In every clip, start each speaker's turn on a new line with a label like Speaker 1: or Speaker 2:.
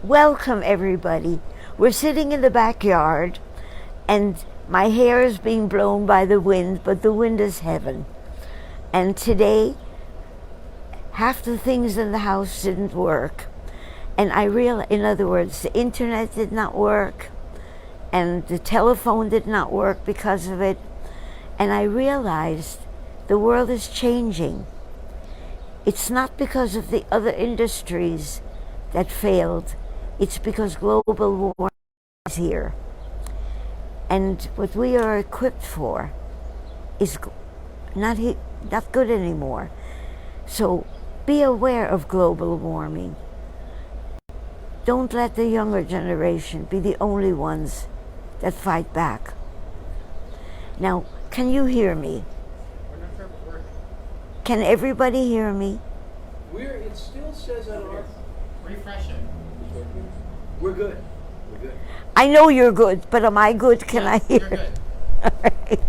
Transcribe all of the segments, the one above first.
Speaker 1: Welcome, everybody. We're sitting in the backyard, and my hair is being blown by the wind, but the wind is heaven. And today, half the things in the house didn't work. And I realized, in other words, the internet did not work, and the telephone did not work because of it. And I realized the world is changing. It's not because of the other industries that failed. It's because global warming is here. And what we are equipped for is not good anymore. So be aware of global warming. Don't let the younger generation be the only ones that fight back. Now, can you hear me?
Speaker 2: We're not sure if it's working.
Speaker 1: Can everybody hear me?
Speaker 2: It still says on our...
Speaker 3: Refresh it.
Speaker 2: We're good. We're good.
Speaker 1: I know you're good, but am I good? Can I hear?
Speaker 3: You're good.
Speaker 1: All right.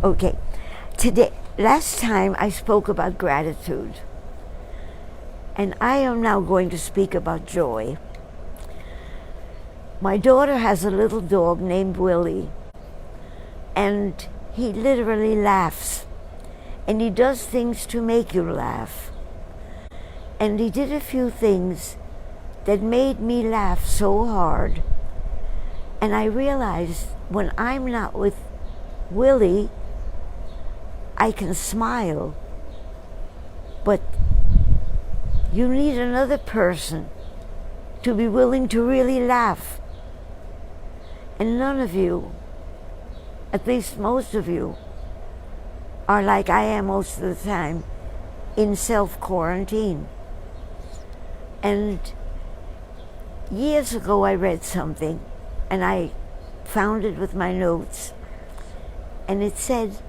Speaker 1: Okay. Last time I spoke about gratitude. And I am now going to speak about joy. My daughter has a little dog named Willie. And he literally laughs. And he does things to make you laugh. And he did a few things that made me laugh so hard. And I realized when I'm not with Willie, I can smile. But you need another person to be willing to really laugh. And none of you, at least most of you, are like I am most of the time, in self-quarantine. And years ago I read something, and I found it with my notes, and it said,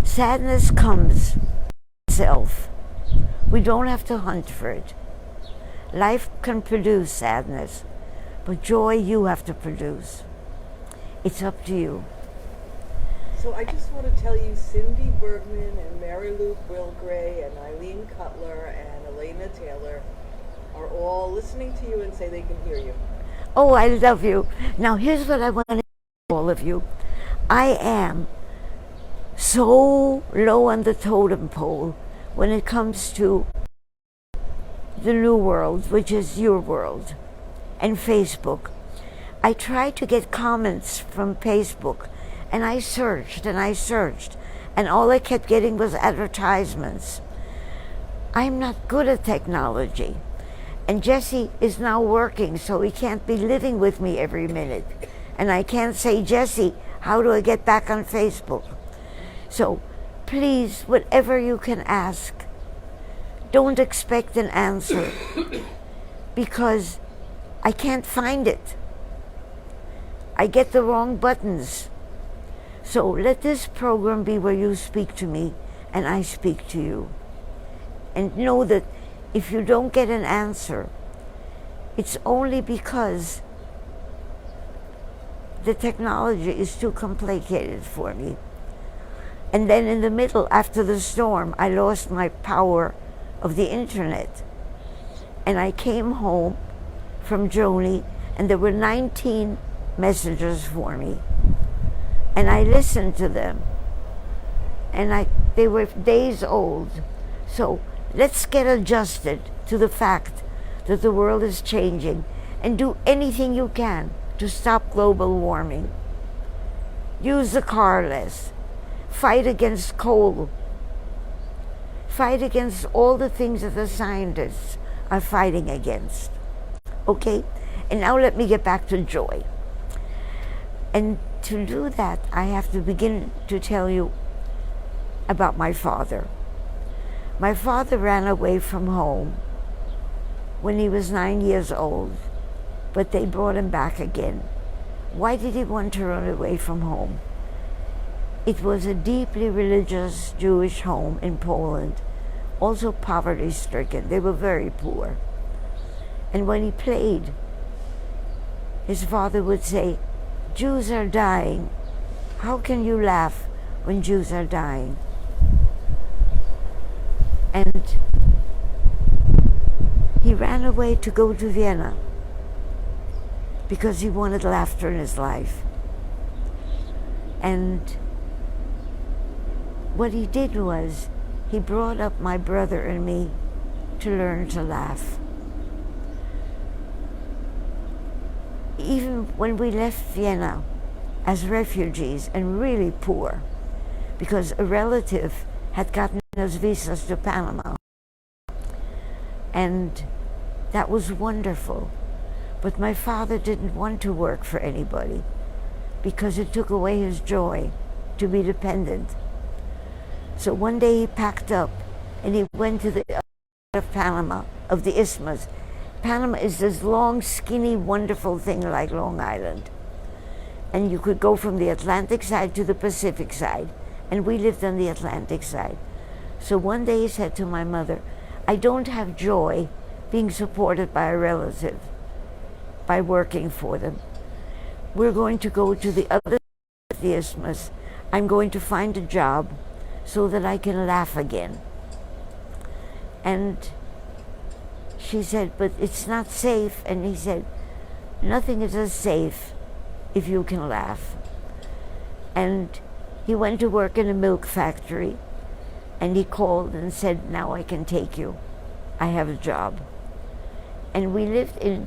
Speaker 1: sadness comes itself. We don't have to hunt for it. Life can produce sadness, but joy you have to produce. It's up to you.
Speaker 4: So I just want to tell you, Cindy Bergman and Mary Lou Wilgray and Eileen Cutler and Elena Taylor are all listening to you and say they can hear you.
Speaker 1: Oh, I love you. Now here's what I want to tell all of you. I am so low on the totem pole when it comes to the new world, which is your world, and Facebook. I tried to get comments from Facebook, and I searched, and all I kept getting was advertisements. I'm not good at technology. And Jesse is now working, so he can't be living with me every minute. And I can't say, Jesse, how do I get back on Facebook? So please, whatever you can ask, don't expect an answer because I can't find it. I get the wrong buttons. So let this program be where you speak to me and I speak to you. And know that if you don't get an answer, it's only because the technology is too complicated for me. And then in the middle, after the storm, I lost my power of the internet. And I came home from Joni, and there were 19 messages for me. And I listened to them. And they were days old. So let's get adjusted to the fact that the world is changing and do anything you can to stop global warming. Use the car less. Fight against coal. Fight against all the things that the scientists are fighting against. Okay? And now let me get back to joy. And to do that, I have to begin to tell you about my father. My father ran away from home when he was 9 years old, but they brought him back again. Why did he want to run away from home? It was a deeply religious Jewish home in Poland, also poverty-stricken. They were very poor. And when he played, his father would say, Jews are dying. How can you laugh when Jews are dying? And he ran away to go to Vienna. because he wanted laughter in his life. And what he did was he brought up my brother and me to learn to laugh. Even when we left Vienna as refugees and really poor, because a relative had gotten us visas to Panama, and that was wonderful. But my father didn't want to work for anybody because it took away his joy to be dependent. So one day he packed up and he went to the other side of Panama, of the Isthmus. Panama is this long, skinny, wonderful thing like Long Island. And you could go from the Atlantic side to the Pacific side. And we lived on the Atlantic side. So one day he said to my mother, I don't have joy being supported by a relative, by working for them. We're going to go to the other side of the Isthmus. I'm going to find a job so that I can laugh again. And she said, but it's not safe. And he said, nothing is as safe if you can laugh. And he went to work in a milk factory, and he called and said, now I can take you. I have a job. And we lived in,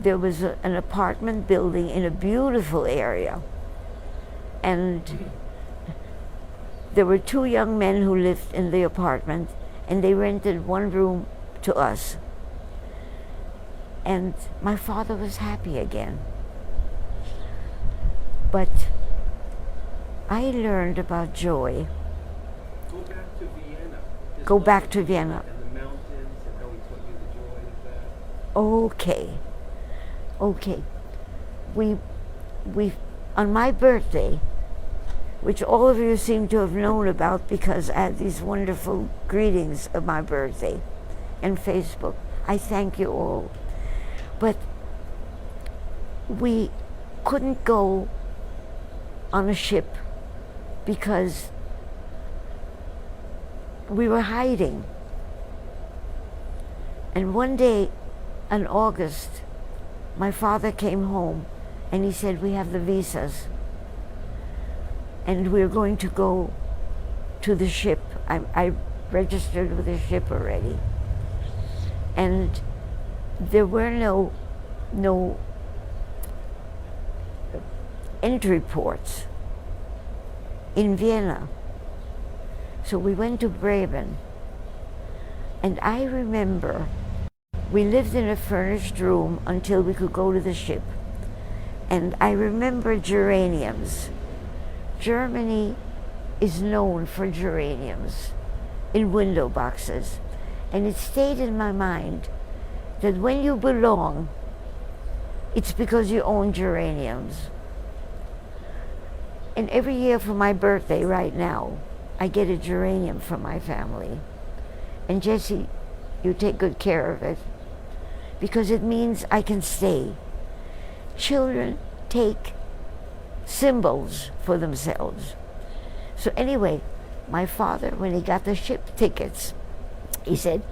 Speaker 1: there was an apartment building in a beautiful area. And there were two young men who lived in the apartment, and they rented one room to us. And my father was happy again. But I learned about joy.
Speaker 2: Go back to Vienna.
Speaker 1: Go back to Vienna.
Speaker 2: And the mountains and how he taught you the joy of that.
Speaker 1: Okay. We, on my birthday, which all of you seem to have known about because I had these wonderful greetings of my birthday and Facebook. I thank you all. But we couldn't go on a ship because we were hiding. And one day in August, my father came home and he said, we have the visas and we're going to go to the ship. I registered with the ship already. And there were no entry ports in Vienna. So we went to Bremen. And I remember we lived in a furnished room until we could go to the ship. And I remember geraniums. Germany is known for geraniums in window boxes. And it stayed in my mind that when you belong, it's because you own geraniums. And every year for my birthday right now, I get a geranium from my family. And Jesse, you take good care of it because it means I can stay. Children take symbols for themselves. So anyway, my father, when he got the ship tickets, he said,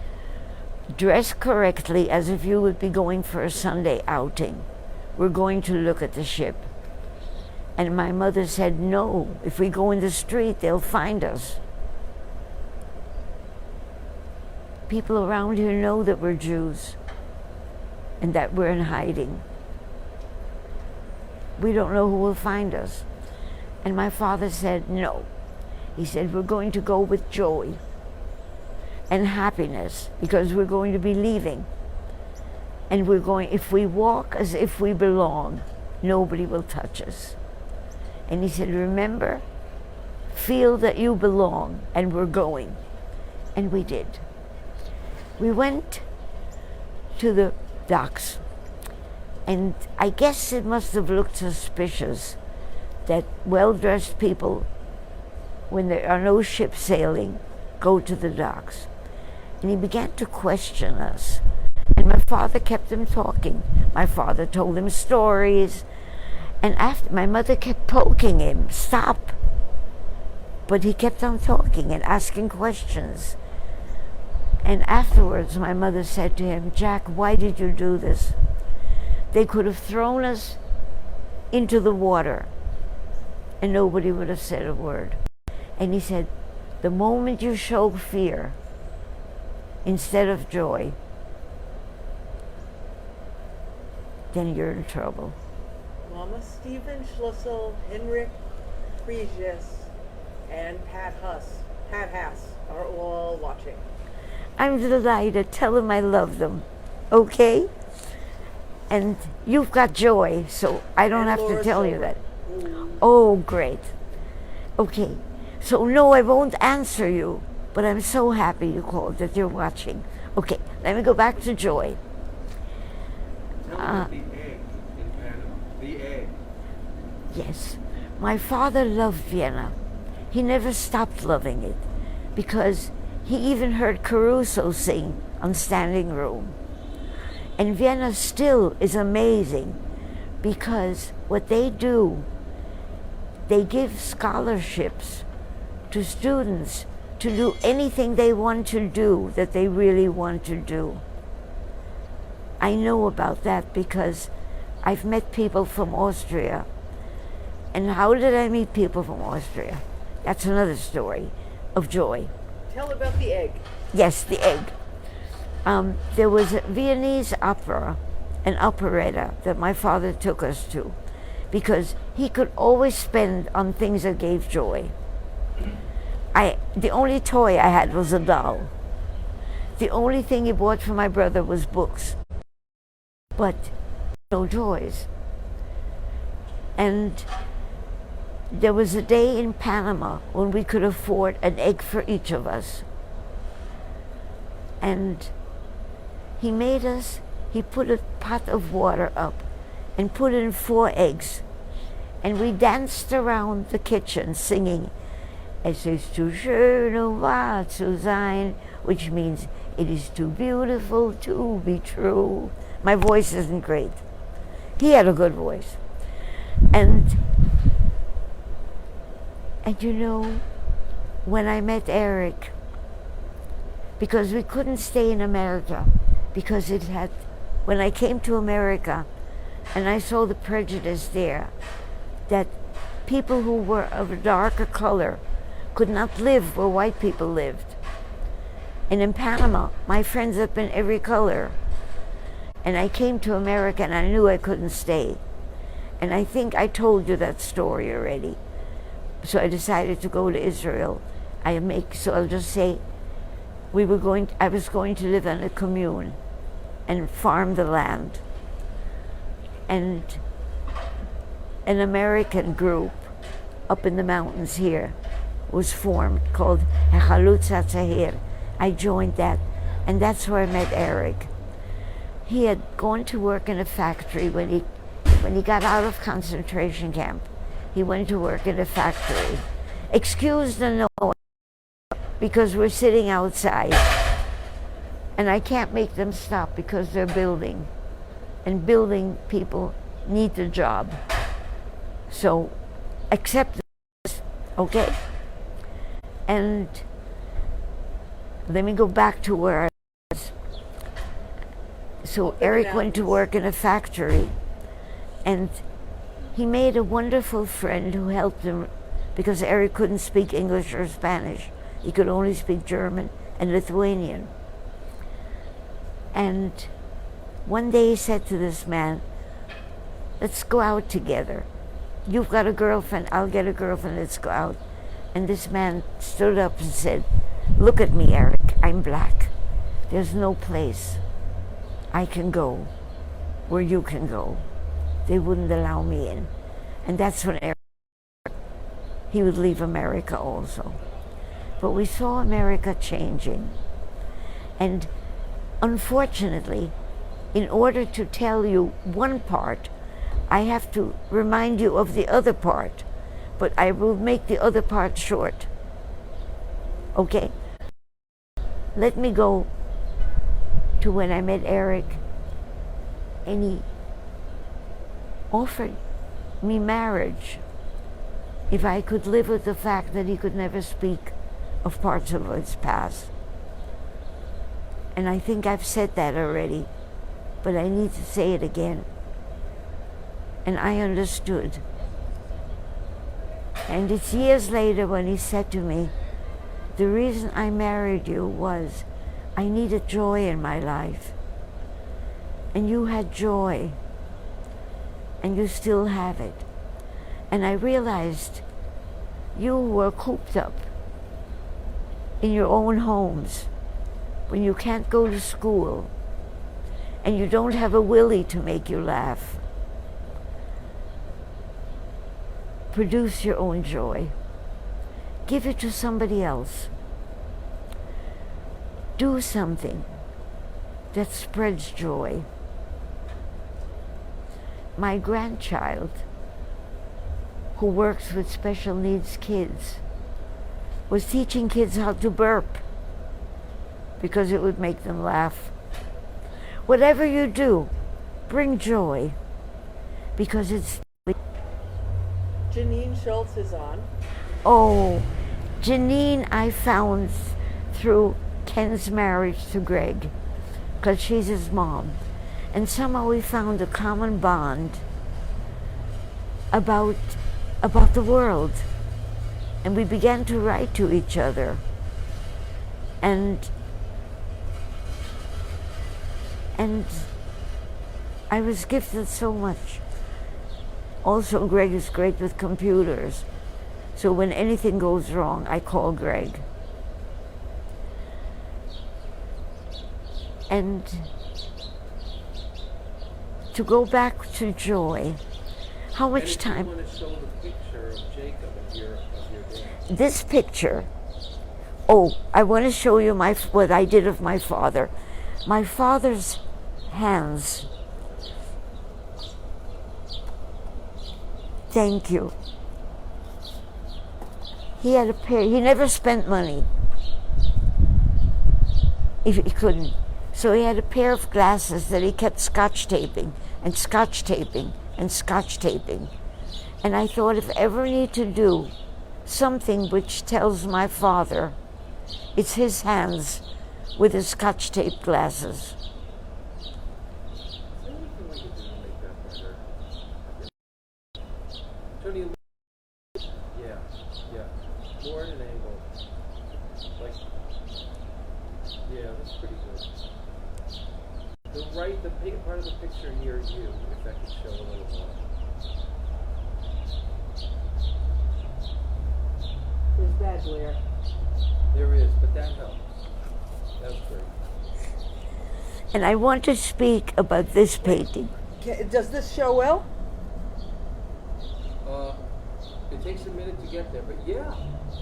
Speaker 1: dress correctly as if you would be going for a Sunday outing. We're going to look at the ship. And my mother said, no, if we go in the street, they'll find us. People around here know that we're Jews and that we're in hiding. We don't know who will find us. And my father said, no. He said, we're going to go with joy and happiness because we're going to be leaving. And we're going, if we walk as if we belong, nobody will touch us. And he said, remember, feel that you belong, and we're going. And we did. We went to the docks, and I guess it must have looked suspicious that well-dressed people, when there are no ships sailing, go to the docks. And he began to question us. And my father kept him talking. My father told him stories. And after, my mother kept poking him, stop. But he kept on talking and asking questions. And afterwards, my mother said to him, Jack, why did you do this? They could have thrown us into the water and nobody would have said a word. And he said, the moment you show fear instead of joy, then you're in trouble.
Speaker 4: Mama Stephen Schlussel, Henrik Friesius, and Pat Hass are all watching.
Speaker 1: I'm delighted. Tell them I love them. Okay? And you've got joy, so I don't
Speaker 4: And
Speaker 1: have
Speaker 4: Laura
Speaker 1: to tell you
Speaker 4: Silver.
Speaker 1: that. Oh, great. Okay. So, no, I won't answer you, but I'm so happy you called that you're watching. Okay, let me go back to joy.
Speaker 2: Tell me about the egg in Panama. The egg.
Speaker 1: Yes. My father loved Vienna. He never stopped loving it because he even heard Caruso sing on Standing Room. And Vienna still is amazing because what they do, they give scholarships to students to do anything they want to do that they really want to do. I know about that because I've met people from Austria. And how did I meet people from Austria? That's another story of joy.
Speaker 4: Tell about the egg.
Speaker 1: Yes, the egg. There was a Viennese opera, an operetta that my father took us to because he could always spend on things that gave joy. The only toy I had was a doll. The only thing he bought for my brother was books, but no toys. And there was a day in Panama when we could afford an egg for each of us. And he put a pot of water up and put in 4 eggs. And we danced around the kitchen singing, Es ist zu schön, um wahr zu sein, which means it is too beautiful to be true. My voice isn't great. He had a good voice. And you know, when I met Eric, because we couldn't stay in America, because when I came to America and I saw the prejudice there, that people who were of a darker color could not live where white people lived. And in Panama, my friends have been every color. And I came to America and I knew I couldn't stay. And I think I told you that story already. So I decided to go to Israel. So I'll just say, I was going to live in a commune and farm the land. And an American group up in the mountains here was formed called Hechalutz HaTzahir. I joined that, and that's where I met Eric. He had gone to work in a factory when he got out of concentration camp. He went to work in a factory. Excuse the noise, because we're sitting outside. And I can't make them stop because they're building. And building people need the job. So accept this, okay? And let me go back to where I was. So Eric went to work in a factory, and he made a wonderful friend who helped him because Eric couldn't speak English or Spanish. He could only speak German and Lithuanian. And one day he said to this man, let's go out together. You've got a girlfriend, I'll get a girlfriend, let's go out. And this man stood up and said, look at me, Eric, I'm black. There's no place I can go where you can go. They wouldn't allow me in. And that's when Eric, he would leave America also. But we saw America changing. And unfortunately, in order to tell you one part, I have to remind you of the other part, but I will make the other part short. Okay? Let me go to when I met Eric, and he offered me marriage if I could live with the fact that he could never speak of parts of his past. And I think I've said that already, but I need to say it again. And I understood. And it's years later when he said to me, the reason I married you was I needed joy in my life. And you had joy. And you still have it. And I realized you were cooped up in your own homes when you can't go to school and you don't have a Willie to make you laugh. Produce your own joy. Give it to somebody else. Do something that spreads joy. My grandchild, who works with special needs kids, was teaching kids how to burp because it would make them laugh. Whatever you do, bring joy because it's...
Speaker 4: Janine Schultz is on.
Speaker 1: Oh, Janine I found through Ken's marriage to Greg because she's his mom. And somehow we found a common bond about the world. And we began to write to each other. And I was gifted so much. Also, Greg is great with computers. So when anything goes wrong, I call Greg. And to go back to joy, how much time?
Speaker 2: I want to show the picture of Jacob of your dad.
Speaker 1: This picture. Oh, I want to show you what I did of my father. My father's hands. Thank you. He had a pair. He never spent money. If he couldn't. So he had a pair of glasses that he kept scotch taping and scotch taping and scotch taping. And I thought if ever I need to do something which tells my father, it's his hands with his scotch tape glasses.
Speaker 2: Is there anything we could do to make that better? Tony, yeah. More at an angle. Like, yeah, that's pretty good. The part of the picture near you, if that could show a little more.
Speaker 4: There's bad glare.
Speaker 2: There is, but that helps. That's great.
Speaker 1: And I want to speak about this painting.
Speaker 4: Does this show well?
Speaker 2: It takes a minute to get there, but yeah.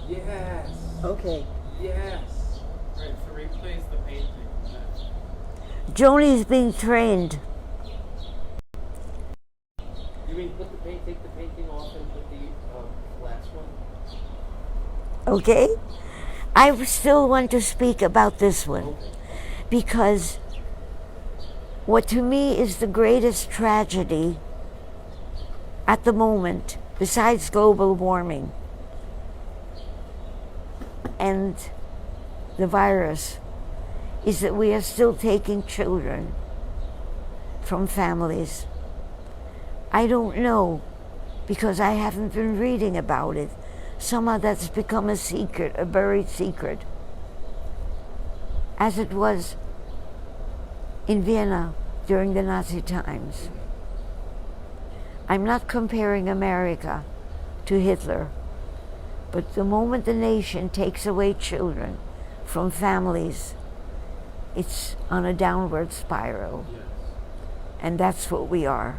Speaker 2: Yes.
Speaker 4: Okay.
Speaker 2: Yes.
Speaker 3: Right, so replace the painting.
Speaker 1: Joni's being trained.
Speaker 2: You mean take the painting off and put the last one?
Speaker 1: Okay? I still want to speak about this one.
Speaker 2: Okay.
Speaker 1: Because what to me is the greatest tragedy at the moment, besides global warming and the virus, is that we are still taking children from families. I don't know, because I haven't been reading about it. Somehow that's become a secret, a buried secret, as it was in Vienna during the Nazi times. I'm not comparing America to Hitler, but the moment the nation takes away children from families, it's on a downward spiral.
Speaker 2: Yes.
Speaker 1: And that's what we are.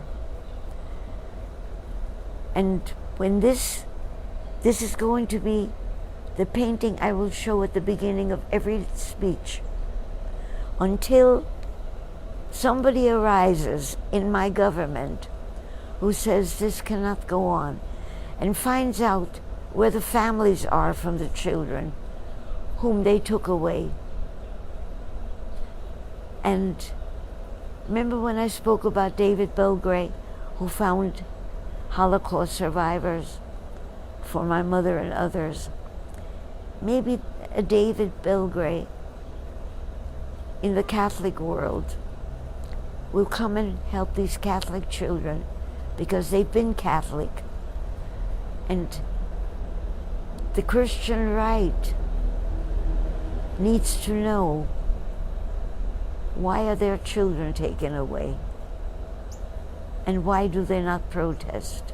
Speaker 1: And when this is going to be the painting I will show at the beginning of every speech, until somebody arises in my government who says this cannot go on, and finds out where the families are from the children whom they took away. And remember when I spoke about David Belgray, who found Holocaust survivors for my mother and others? Maybe a David Belgray in the Catholic world will come and help these Catholic children because they've been Catholic. And the Christian right needs to know, why are their children taken away? And why do they not protest?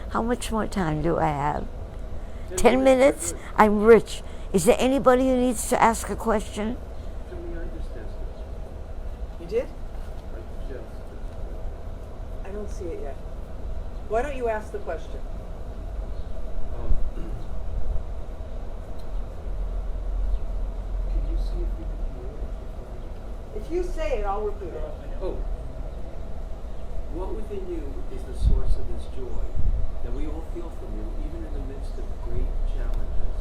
Speaker 1: How much more time do I have? 10 minutes? I'm rich. Is there anybody who needs to ask a question?
Speaker 2: Jimmy, I just asked it.
Speaker 4: You did?
Speaker 2: I just.
Speaker 4: I don't see it yet. Why don't you ask the question?
Speaker 2: Can you see if you can hear it?
Speaker 4: If you say it, I'll repeat it.
Speaker 2: Oh. What within you is the source of this joy that we all feel from you, even in the midst of great challenges?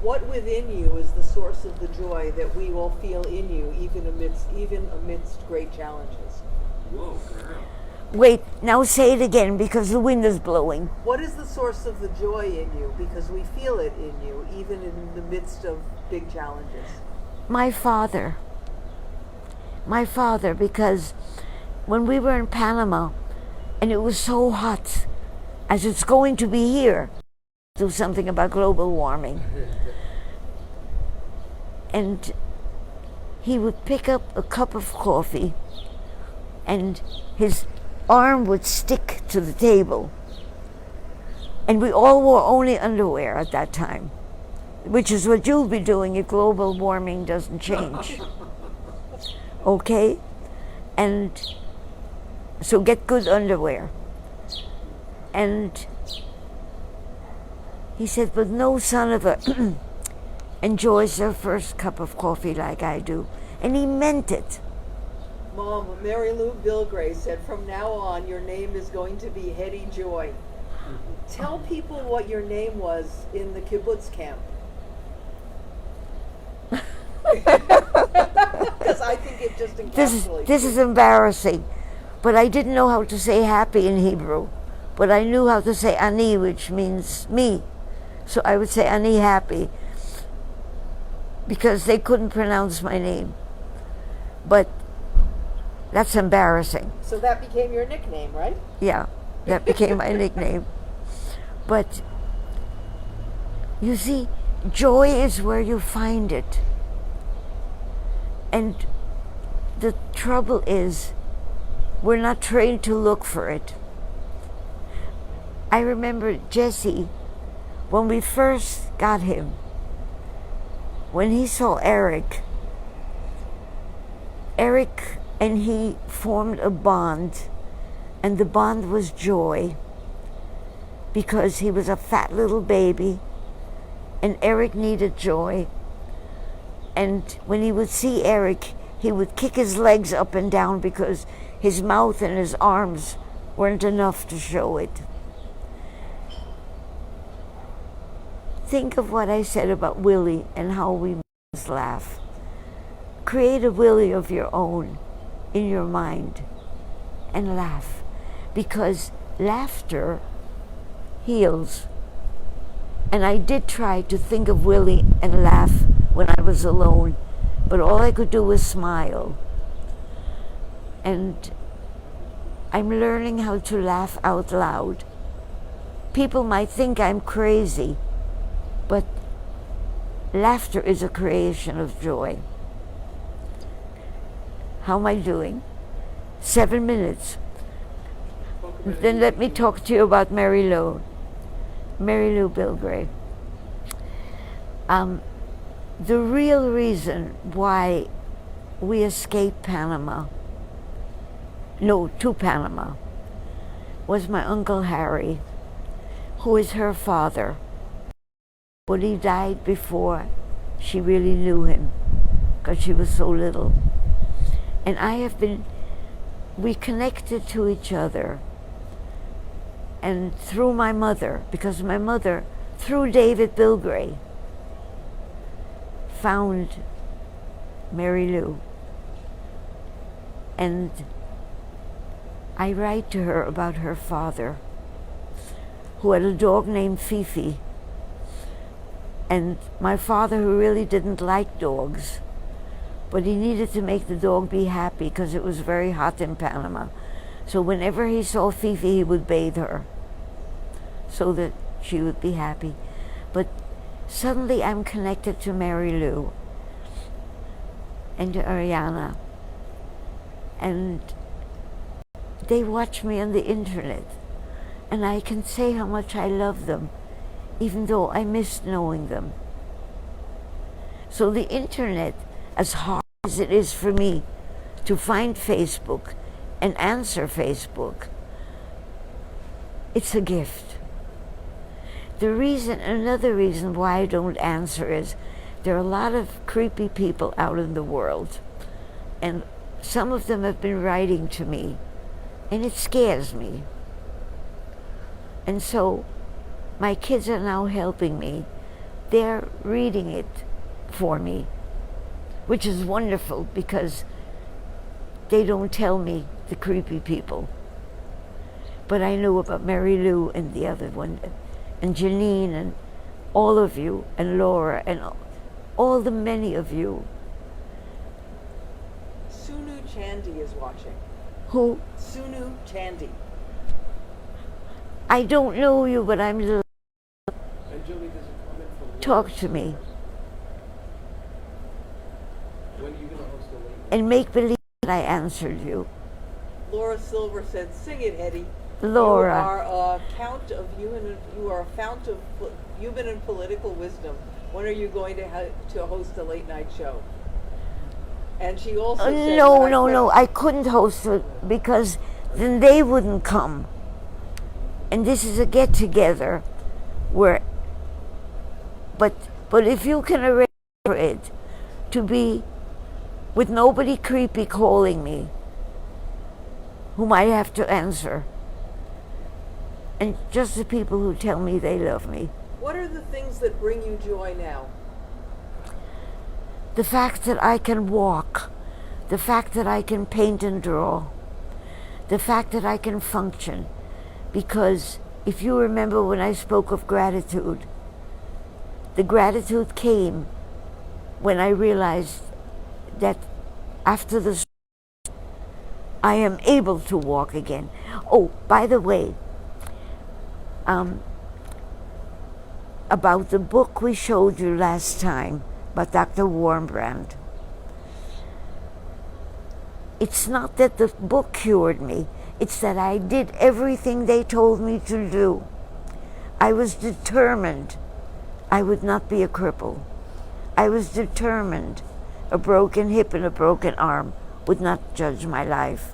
Speaker 4: What within you is the source of the joy that we all feel in you, even amidst great challenges?
Speaker 2: Whoa, girl.
Speaker 1: Wait, now say it again because the wind is blowing.
Speaker 4: What is the source of the joy in you? Because we feel it in you, even in the midst of big challenges.
Speaker 1: My father, because when we were in Panama and it was so hot, as it's going to be here, do something about global warming. And he would pick up a cup of coffee and his arm would stick to the table. And we all wore only underwear at that time, which is what you'll be doing if global warming doesn't change. Okay? And so get good underwear. And he said, but no son of a enjoys their first cup of coffee like I do. And he meant it.
Speaker 4: Mom, Mary Lou Bilgray said, from now on, your name is going to be Hedy Joy. Tell people what your name was in the kibbutz camp. Because I think it just encapsulates.
Speaker 1: This is embarrassing. But I didn't know how to say happy in Hebrew. But I knew how to say ani, which means me. So I would say ani happy. Because they couldn't pronounce my name. But that's embarrassing.
Speaker 4: So that became your nickname, right?
Speaker 1: Yeah, that became my nickname. But you see, joy is where you find it. And the trouble is, we're not trained to look for it. I remember Jesse, when we first got him, when he saw Eric and he formed a bond, and the bond was joy, because he was a fat little baby, and Eric needed joy. And when he would see Eric, he would kick his legs up and down because his mouth and his arms weren't enough to show it. Think of what I said about Willie and how we must laugh. Create a Willie of your own in your mind and laugh, because laughter heals. And I did try to think of Willie and laugh when I was alone, but all I could do was smile. And I'm learning how to laugh out loud. People might think I'm crazy, but laughter is a creation of joy. How am I doing? 7 minutes. Then let me talk to you about Mary Lou Bilgray. The real reason why we escaped to Panama, was my Uncle Harry, who is her father. But he died before she really knew him, because she was so little. And we connected to each other. And through my mother, because my mother, through David Bilgray, found Mary Lou. And I write to her about her father, who had a dog named Fifi. And my father, who really didn't like dogs, but he needed to make the dog be happy because it was very hot in Panama. So whenever he saw Fifi, he would bathe her so that she would be happy. But suddenly I'm connected to Mary Lou and to Ariana, and they watch me on the internet, and I can say how much I love them, even though I miss knowing them. So the internet, as hard as it is for me to find Facebook and answer Facebook, it's a gift. Another reason why I don't answer is there are a lot of creepy people out in the world, and some of them have been writing to me, and it scares me. And so my kids are now helping me. They're reading it for me, which is wonderful because they don't tell me the creepy people. But I know about Mary Lou and the other one, and Janine, and all of you, and Laura, and all the many of you.
Speaker 4: Sunu Chandy is watching.
Speaker 1: Who?
Speaker 4: Sunu Chandy.
Speaker 1: I don't know you, but I'm
Speaker 2: And Julie, there's a comment from
Speaker 1: talk
Speaker 2: Laura
Speaker 1: to me
Speaker 2: Silver. When are you going to host a late night?
Speaker 1: and make believe that I answered you.
Speaker 4: Laura Silver said, "Sing it, Hedy."
Speaker 1: Laura.
Speaker 4: You are a fount of human and political wisdom. When are you going to host a late night show? And she also said,
Speaker 1: No, I couldn't host it because then they wouldn't come. And this is a get together where, but if you can arrange for it to be with nobody creepy calling me, whom I have to answer, and just the people who tell me they love me.
Speaker 4: What are the things that bring you joy now?
Speaker 1: The fact that I can walk, the fact that I can paint and draw, the fact that I can function. Because if you remember when I spoke of gratitude, the gratitude came when I realized that after the I am able to walk again. Oh, by the way, about the book we showed you last time, by Dr. Warmbrand. It's not that the book cured me, it's that I did everything they told me to do. I was determined I would not be a cripple. I was determined a broken hip and a broken arm would not judge my life.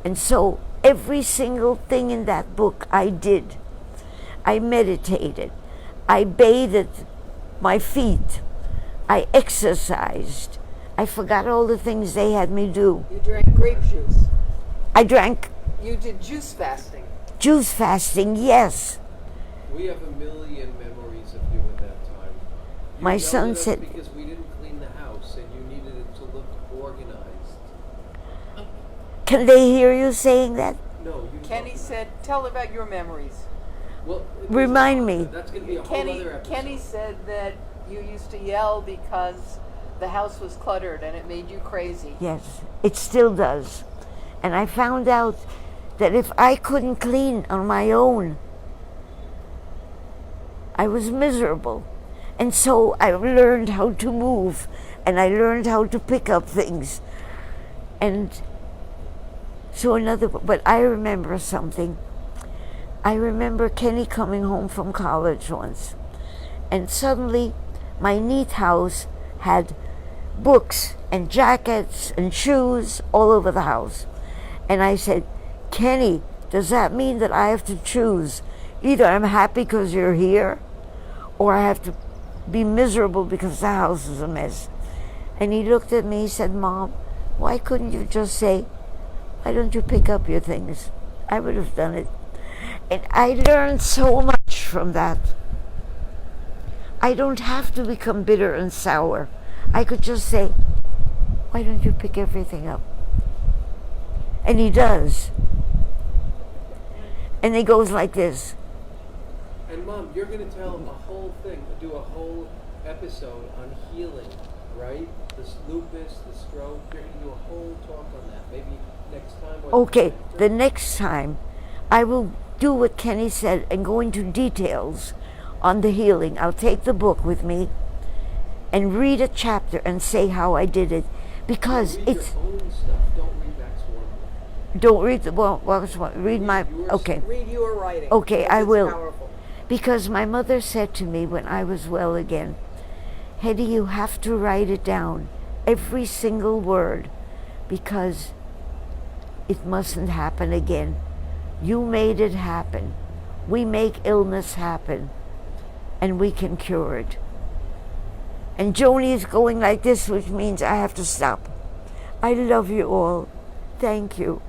Speaker 1: And so every single thing in that book I did. I meditated. I bathed my feet. I exercised. I forgot all the things they had me do.
Speaker 4: You drank grape juice.
Speaker 1: I drank
Speaker 4: You did juice fasting.
Speaker 1: juice fasting, yes.
Speaker 2: We have a million memories of you at that time. You
Speaker 1: My
Speaker 2: yelled
Speaker 1: son
Speaker 2: at us
Speaker 1: said-
Speaker 2: because we didn't clean the house and you needed it to look organized.
Speaker 1: Can they hear you saying that?
Speaker 2: No, you
Speaker 4: Kenny
Speaker 2: don't.
Speaker 4: said, "Tell about your memories."
Speaker 2: Well,
Speaker 1: Remind me.
Speaker 2: That's going to be a whole other episode.
Speaker 4: Kenny said that you used to yell because the house was cluttered and it made you crazy.
Speaker 1: Yes, it still does. And I found out that if I couldn't clean on my own, I was miserable. And so I learned how to move, and I learned how to pick up things. And so but I remember something. I remember Kenny coming home from college once, and suddenly my neat house had books and jackets and shoes all over the house. And I said, "Kenny, does that mean that I have to choose? Either I'm happy because you're here, or I have to be miserable because the house is a mess." And he looked at me, he said, "Mom, why couldn't you just say, why don't you pick up your things?" I would have done it. And I learned so much from that. I don't have to become bitter and sour. I could just say, "Why don't you pick everything up?" And he does. And he goes like this.
Speaker 2: And Mom, you're going to tell a whole thing, do a whole episode on healing, right? Lupus, the stroke. You're going to do a whole talk on that. Maybe next time. Or
Speaker 1: Okay,
Speaker 2: after.
Speaker 1: the next time I will do what Kenny said and go into details on the healing. I'll take the book with me and read a chapter and say how I did it, because
Speaker 2: read
Speaker 1: it's
Speaker 2: your own stuff. Don't read Max Warburg.
Speaker 1: don't read the read my
Speaker 2: yours.
Speaker 1: okay.
Speaker 4: Read your writing.
Speaker 1: Okay,
Speaker 4: because
Speaker 1: I
Speaker 4: it's
Speaker 1: will.
Speaker 4: Powerful.
Speaker 1: Because my mother said to me when I was well again, Hedy, you have to write it down, every single word, because it mustn't happen again. You made it happen. We make illness happen, and we can cure it. And Joni is going like this, which means I have to stop. I love you all. Thank you.